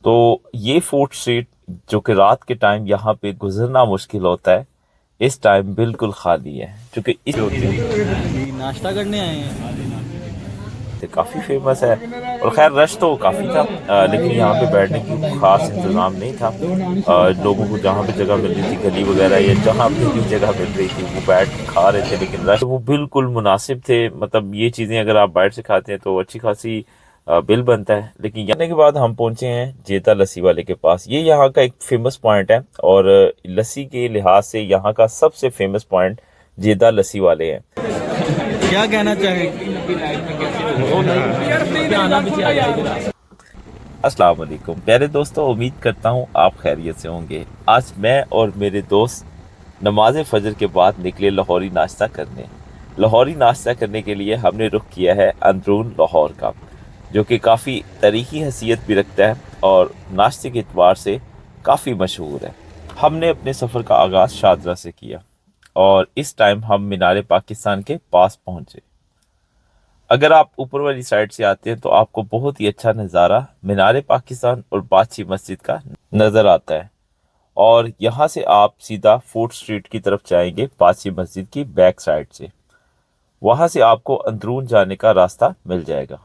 तो ये fort street जो कि रात के टाइम यहाँ पे गुजरना मुश्किल होता है, इस टाइम बिल्कुल खाली है क्योंकि इस होती है जी नाश्ता करने आए हैं। काफ़ी फेमस है। और खैर रश तो काफ़ी था, लेकिन यहाँ पे बैठने की खास इंतज़ाम नहीं था। लोगों को जहाँ पे जगह मिल रही थी गली वगैरह या जहाँ पे भी जगह मिल रही थी वो बैठ के खा रहे थे, लेकिन रश वो बिल्कुल मुनासिब थे। मतलब ये चीज़ें अगर आप बाहर से खाते हैं तो अच्छी खासी बिल बनता है। लेकिन यहाँ के बाद हम पहुंचे हैं जेता लस्सी वाले के पास। ये यहाँ का एक फेमस पॉइंट है और लस्सी के लिहाज से यहाँ का सबसे फेमस पॉइंट जेता लस्सी वाले हैं। क्या कहना चाहेंगे? अस्सलाम वालेकुम प्यारे दोस्तों, उम्मीद करता हूँ आप खैरियत से होंगे। आज मैं और मेरे दोस्त नमाज फजर के बाद निकले लाहौरी नाश्ता करने। लाहौरी नाश्ता करने के लिए हमने रुख किया है अंदरून लाहौर का, जो कि काफ़ी तारीखी हैसियत भी रखता है और नाश्ते के एतबार से काफ़ी मशहूर है। हमने अपने सफ़र का आगाज़ शादरा से किया और इस टाइम हम मीनार पाकिस्तान के पास पहुँचे। अगर आप ऊपर वाली साइड से आते हैं तो आपको बहुत ही अच्छा नज़ारा मीनार पाकिस्तान और बादशाही मस्जिद का नज़र आता है। और यहाँ से आप सीधा फोर्ट स्ट्रीट की तरफ जाएंगे बादशाही मस्जिद की बैक साइड से। वहाँ से आपको अंदरून जाने का रास्ता मिल जाएगा।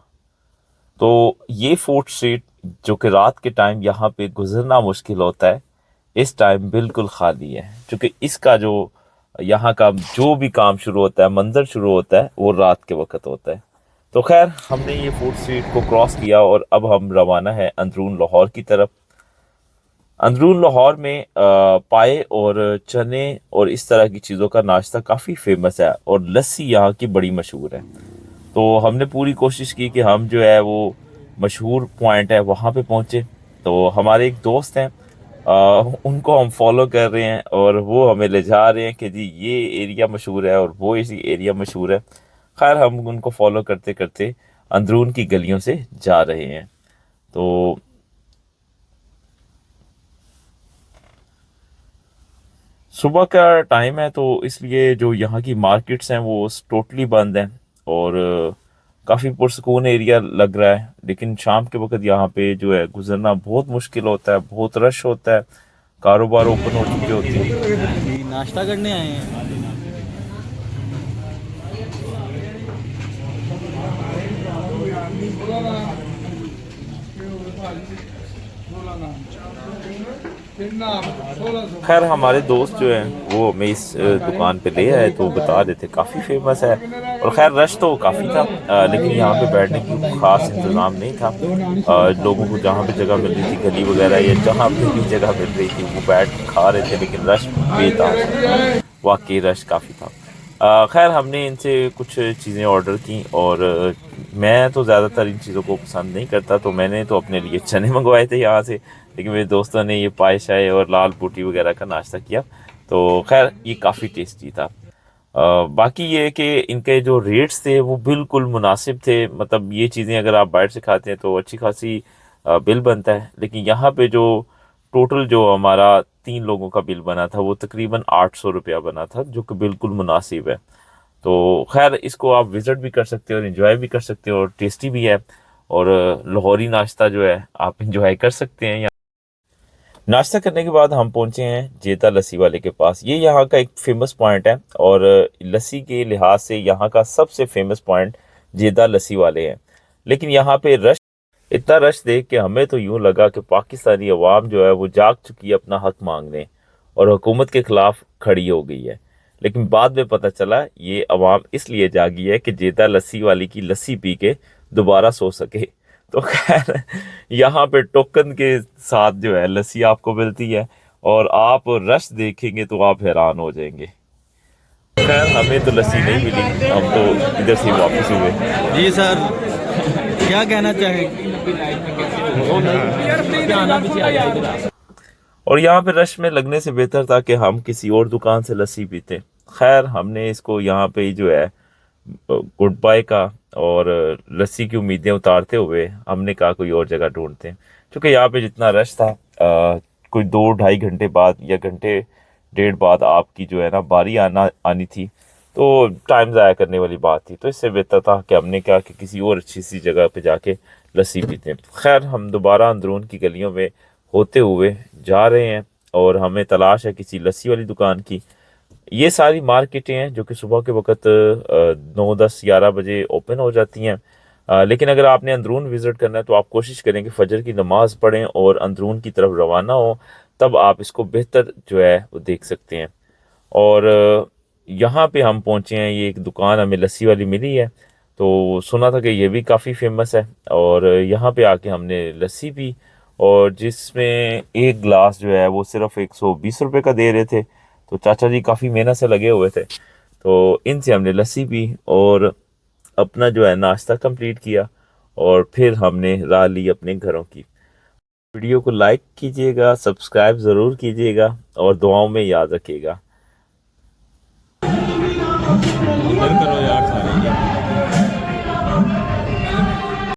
तो ये फोर्ट स्ट्रीट जो कि रात के टाइम यहाँ पे गुजरना मुश्किल होता है, इस टाइम बिल्कुल खाली है क्योंकि इसका जो यहाँ का जो भी काम शुरू होता है, मंजर शुरू होता है, वो रात के वक्त होता है। तो खैर हमने ये फोर्ट स्ट्रीट को क्रॉस किया और अब हम रवाना है अंदरून लाहौर की तरफ। अंदरून लाहौर में पाए और चने और इस तरह की चीज़ों का नाश्ता काफ़ी फेमस है और लस्सी यहाँ की बड़ी मशहूर है। तो हमने पूरी कोशिश की कि हम जो है वो मशहूर पॉइंट है वहाँ पे पहुँचे। तो हमारे एक दोस्त हैं, उनको हम फॉलो कर रहे हैं और वो हमें ले जा रहे हैं कि जी ये एरिया मशहूर है और वो इसी एरिया मशहूर है। खैर हम उनको फॉलो करते करते अंदरून की गलियों से जा रहे हैं। तो सुबह का टाइम है तो इसलिए जो यहाँ की मार्केट्स हैं वो टोटली बंद हैं और काफ़ी पुरसकून एरिया लग रहा है। लेकिन शाम के वक्त यहाँ पे जो है गुजरना बहुत मुश्किल होता है, बहुत रश होता है, कारोबार ओपन हो चुके होते हैं। जी नाश्ता करने आए हैं। खैर हमारे दोस्त जो हैं वो हमें इस दुकान पे ले आए तो बता रहे थे काफ़ी फेमस है। और खैर रश तो काफ़ी था, लेकिन यहाँ पे बैठने की खास इंतज़ाम नहीं था। लोगों को जहाँ पे जगह मिल रही थी गली वगैरह या जहाँ पे भी जगह मिल रही थी वो बैठ के खा रहे थे, लेकिन रश बेताब, वाकई रश काफ़ी था। खैर हमने इनसे कुछ चीज़ें ऑर्डर की और मैं तो ज़्यादातर इन चीज़ों को पसंद नहीं करता, तो मैंने तो अपने लिए चने मंगवाए थे यहाँ से। लेकिन मेरे दोस्तों ने ये पाए शाय और लाल बूटी वगैरह का नाश्ता किया। तो खैर ये काफ़ी टेस्टी था। बाकी ये है कि इनके जो रेट्स थे वो बिल्कुल मुनासिब थे। मतलब ये चीज़ें अगर आप बाहर से खाते हैं तो अच्छी खासी बिल बनता है, लेकिन यहाँ पे जो टोटल जो हमारा 3 लोगों का बिल बना था वो तकरीबन 800 रुपया बना था, जो कि बिल्कुल मुनासिब है। तो खैर इसको आप विज़िट भी कर सकते हो और इन्जॉय भी कर सकते हो और टेस्टी भी है। और लाहौरी नाश्ता जो है आप इंजॉय कर सकते हैं। नाश्ता करने के बाद हम पहुंचे हैं जेता लस्सी वाले के पास। ये यहाँ का एक फेमस पॉइंट है और लस्सी के लिहाज से यहाँ का सबसे फेमस पॉइंट जेता लस्सी वाले हैं। लेकिन यहाँ पे रश, इतना रश देख के हमें तो यूं लगा कि पाकिस्तानी अवाम जो है वो जाग चुकी है अपना हक मांगने और हुकूमत के खिलाफ खड़ी हो गई है। लेकिन बाद में पता चला ये अवाम इसलिए जागी है कि जेता लस्सी वाली की लस्सी पी के दोबारा सो सके। तो खैर यहाँ पे टोकन के साथ जो है लस्सी आपको मिलती है और आप रश देखेंगे तो आप हैरान हो जाएंगे। खैर हमें तो लस्सी नहीं मिली, हम तो इधर से वापस हुए। जी सर, क्या कहना चाहेंगे? और यहाँ पे रश में लगने से बेहतर था कि हम किसी और दुकान से लस्सी पीते। खैर हमने इसको यहाँ पे ही जो है गुड बाय का और लस्सी की उम्मीदें उतारते हुए हमने कहा कोई और जगह ढूंढते हैं, क्योंकि यहाँ पे जितना रश था कोई 2-2.5 घंटे बाद या घंटे डेढ़ बाद आपकी जो है ना बारी आनी थी। तो टाइम ज़ाया करने वाली बात थी, तो इससे बेहतर था कि हमने कहा कि किसी और अच्छी सी जगह पे जाके लस्सी पीते हैं। खैर हम दोबारा अंदरून की गलियों में होते हुए जा रहे हैं और हमें तलाश है किसी लस्सी वाली दुकान की। ये सारी मार्केटें हैं जो कि सुबह के वक्त 9, 10, 11 बजे ओपन हो जाती हैं। लेकिन अगर आपने अंदरून विज़िट करना है तो आप कोशिश करें कि फजर की नमाज पढ़ें और अंदरून की तरफ रवाना हो, तब आप इसको बेहतर जो है वो देख सकते हैं। और यहाँ पे हम पहुँचे हैं, ये एक दुकान हमें लस्सी वाली मिली है, तो सुना था कि ये भी काफ़ी फेमस है और यहाँ पे आके हमने लस्सी पी, और जिसमें एक गिलास जो है वो सिर्फ 120 रुपये का दे रहे थे। तो चाचा जी काफ़ी मेहनत से लगे हुए थे, तो इनसे हमने लस्सी पी और अपना जो है नाश्ता कंप्लीट किया और फिर हमने राह ली अपने घरों की। वीडियो को लाइक कीजिएगा, सब्सक्राइब ज़रूर कीजिएगा और दुआओं में याद रखिएगा। करो यार।